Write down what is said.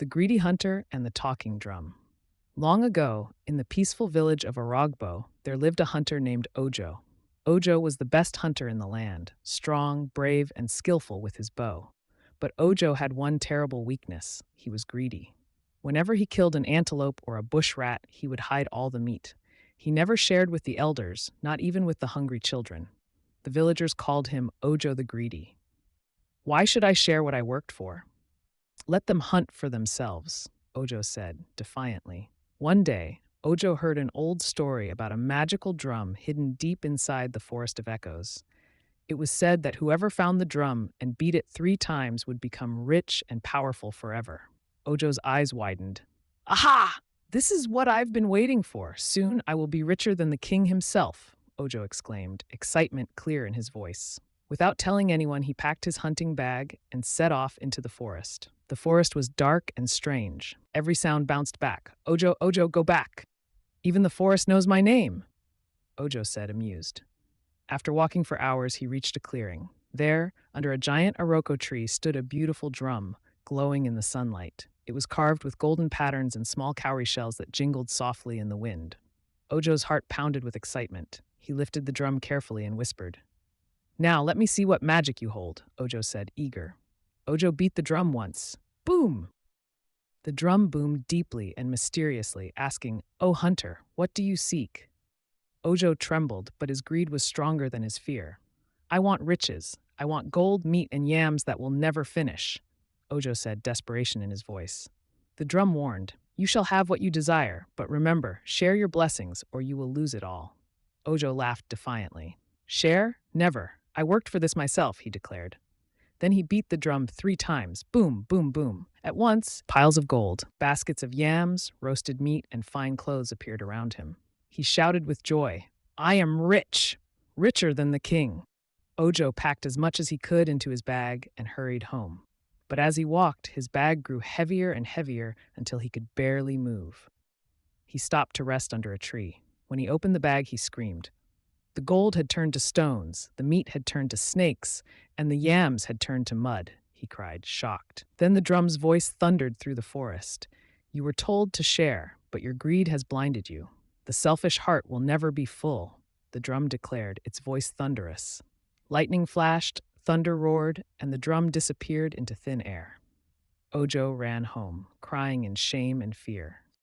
The Greedy Hunter and the Talking Drum. Long ago, in the peaceful village of Aragbo, there lived a hunter named Ojo. Ojo was the best hunter in the land, strong, brave, and skillful with his bow. But Ojo had one terrible weakness: he was greedy. Whenever he killed an antelope or a bush rat, he would hide all the meat. He never shared with the elders, not even with the hungry children. The villagers called him Ojo the Greedy. "Why should I share what I worked for? Let them hunt for themselves," Ojo said, defiantly. One day, Ojo heard an old story about a magical drum hidden deep inside the Forest of Echoes. It was said that whoever found the drum and beat it 3 times would become rich and powerful forever. Ojo's eyes widened. "Aha! This is what I've been waiting for. Soon I will be richer than the king himself," Ojo exclaimed, excitement clear in his voice. Without telling anyone, he packed his hunting bag and set off into the forest. The forest was dark and strange. Every sound bounced back. "Ojo, Ojo, go back! Even the forest knows my name," Ojo said, amused. After walking for hours, he reached a clearing. There, under a giant Iroko tree, stood a beautiful drum, glowing in the sunlight. It was carved with golden patterns and small cowrie shells that jingled softly in the wind. Ojo's heart pounded with excitement. He lifted the drum carefully and whispered, "Now let me see what magic you hold," Ojo said, eager. Ojo beat the drum once. Boom! The drum boomed deeply and mysteriously, asking, "O hunter, what do you seek?" Ojo trembled, but his greed was stronger than his fear. "I want riches. I want gold, meat, and yams that will never finish," Ojo said, desperation in his voice. The drum warned, "You shall have what you desire, but remember, share your blessings or you will lose it all." Ojo laughed defiantly. "Share? Never. I worked for this myself," he declared. Then he beat the drum 3 times. Boom, boom, boom. At once, piles of gold, baskets of yams, roasted meat, and fine clothes appeared around him. He shouted with joy, "I am rich, richer than the king." Ojo packed as much as he could into his bag and hurried home. But as he walked, his bag grew heavier and heavier until he could barely move. He stopped to rest under a tree. When he opened the bag, he screamed. The gold had turned to stones, the meat had turned to snakes, and the yams had turned to mud, he cried, shocked. Then the drum's voice thundered through the forest. "You were told to share, but your greed has blinded you. The selfish heart will never be full," the drum declared, its voice thunderous. Lightning flashed, thunder roared, and the drum disappeared into thin air. Ojo ran home, crying in shame and fear.